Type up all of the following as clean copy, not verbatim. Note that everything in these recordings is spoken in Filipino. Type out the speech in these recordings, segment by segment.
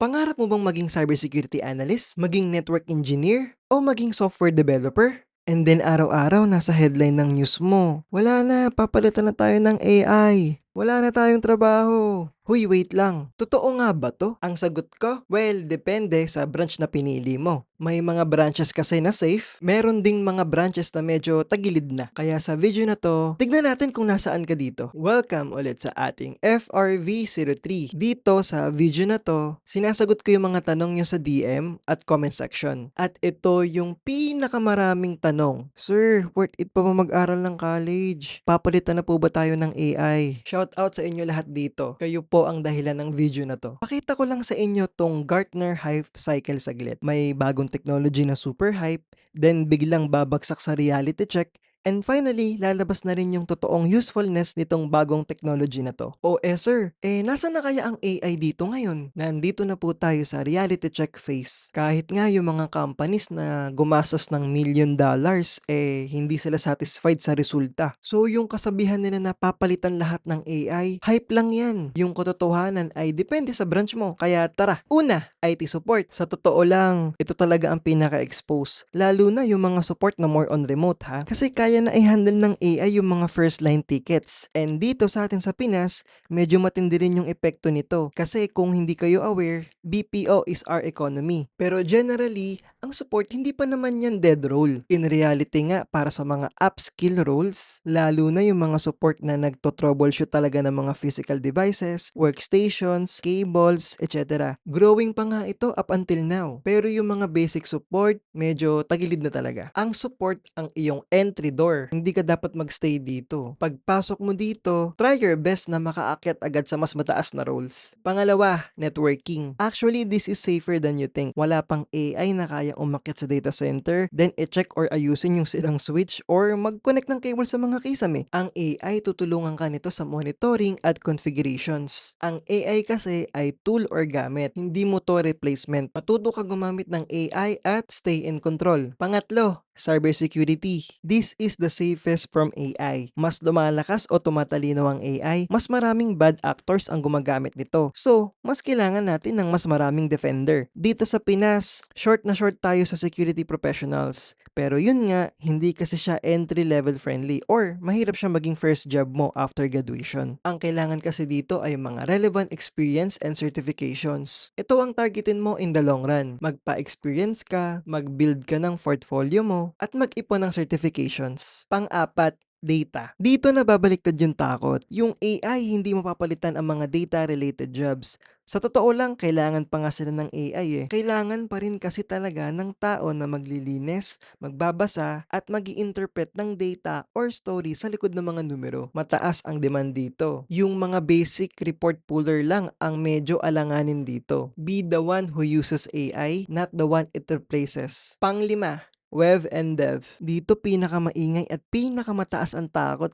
Pangarap mo bang maging cybersecurity analyst, maging network engineer, o maging software developer? And then araw-araw nasa headline ng news mo, wala na, papalitan na tayo ng AI. Wala na tayong trabaho. Huy, wait lang. Totoo nga ba to? Ang sagot ko, well, depende sa branch na pinili mo. May mga branches kasi na safe, meron ding mga branches na medyo tagilid na. Kaya sa video na to, tignan natin kung nasaan ka dito. Welcome ulit sa ating FRV03. Dito sa video na to, sinasagot ko yung mga tanong nyo sa DM at comment section. At ito yung pinakamaraming tanong. Sir, worth it pa ba mag-aral ng college? Papalitan na po ba tayo ng AI? Shout out sa inyo lahat dito. Kayo po ang dahilan ng video na to. Pakita ko lang sa inyo tong Gartner Hype Cycle saglit. May bagong technology na super hype, then biglang babagsak sa reality check, and finally, lalabas na rin yung totoong usefulness nitong bagong technology na to. O sir, nasa na kaya ang AI dito ngayon? Nandito na po tayo sa reality check phase. Kahit nga yung mga companies na gumastos ng $1,000,000, hindi sila satisfied sa resulta. So yung kasabihan nila na papalitan lahat ng AI, hype lang yan. Yung katotohanan ay depende sa branch mo. Kaya tara, una, IT support. Sa totoo lang, ito talaga ang pinaka-expose. Lalo na yung mga support na more on remote ha. Kasi kaya na i-handle ng AI yung mga first line tickets. And dito sa atin sa Pinas, medyo matindi rin yung epekto nito. Kasi kung hindi kayo aware, BPO is our economy. Pero generally, ang support hindi pa naman yan dead role. In reality nga, para sa mga upskill roles, lalo na yung mga support na nagto-troubleshoot talaga ng mga physical devices, workstations, cables, etc. Growing pa nga ito up until now. Pero yung mga basic support, medyo tagilid na talaga. Ang support ang iyong entry door. Hindi ka dapat magstay dito. Pagpasok mo dito, try your best na makaakyat agad sa mas mataas na roles. Pangalawa, networking. Actually, this is safer than you think. Wala pang AI na kayang umakyat sa data center, then i-check or ayusin yung silang switch or mag-connect ng cable sa mga kisame. Ang AI tutulungan ka nito sa monitoring at configurations. Ang AI kasi ay tool or gamit, hindi mo to replacement. Matuto ka gumamit ng AI at stay in control. Pangatlo, cybersecurity. This is the safest from AI. Mas lumalakas o tumatalino ang AI, mas maraming bad actors ang gumagamit nito. So, mas kailangan natin ng mas maraming defender. Dito sa Pinas, short na short tayo sa security professionals. Pero yun nga, hindi kasi siya entry-level friendly or mahirap siya maging first job mo after graduation. Ang kailangan kasi dito ay mga relevant experience and certifications. Ito ang targetin mo in the long run. Magpa-experience ka, mag-build ka ng portfolio mo, at mag-ipon ng certifications. Pang-apat, data. Dito na babaliktad yung takot. Yung AI, hindi mapapalitan ang mga data-related jobs. Sa totoo lang, kailangan pa nga sila ng AI Kailangan pa rin kasi talaga ng tao na maglilinis, magbabasa, at mag-i-interpret ng data or story sa likod ng mga numero. Mataas ang demand dito. Yung mga basic report puller lang ang medyo alanganin dito. Be the one who uses AI, not the one it replaces. Panglima, Web and Dev. Dito pinakamaingay at pinakamataas ang takot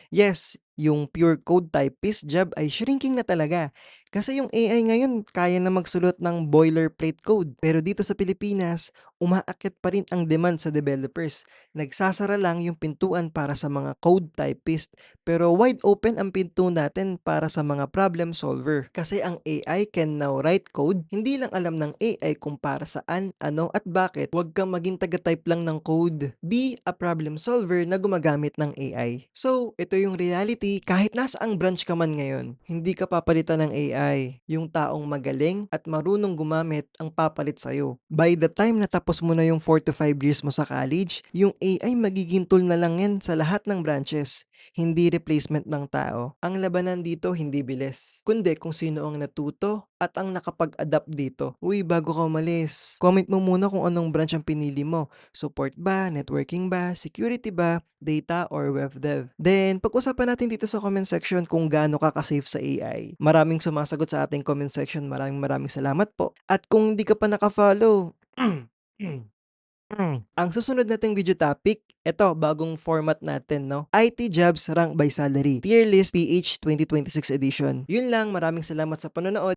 Yes, yung pure code typist job ay shrinking na talaga. Kasi yung AI ngayon kaya na magsulot ng boilerplate code. Pero dito sa Pilipinas, umaakyat pa rin ang demand sa developers. Nagsasara lang yung pintuan para sa mga code typist. Pero wide open ang pinto natin para sa mga problem solver. Kasi ang AI can now write code. Hindi lang alam ng AI kung para saan, ano at bakit. Huwag kang maging taga-type lang ng code. Be a problem solver na gumagamit ng AI. So, ito yung reality kahit nasa ang branch ka man ngayon. Hindi ka papalitan ng AI. Yung taong magaling at marunong gumamit ang papalit sa'yo. By the time natapos mo na yung 4 to 5 years mo sa college, yung AI magiging tool na lang yan sa lahat ng branches. Hindi replacement ng tao. Ang labanan dito hindi bilis, kundi kung sino ang natuto at ang nakapag-adapt dito. Uy, bago ka umalis, comment mo muna kung anong branch ang pinili mo. Support ba, networking ba, security ba, data or web dev. Then, pag-usapan natin dito sa comment section kung gaano ka ka-safe sa AI. Maraming sumasagot sa ating comment section. Maraming salamat po. At kung hindi ka pa naka-follow, ang susunod nating video topic, ito, bagong format natin, no? IT Jobs Rank by Salary, Tier List PH 2026 Edition. Yun lang, maraming salamat sa panonood.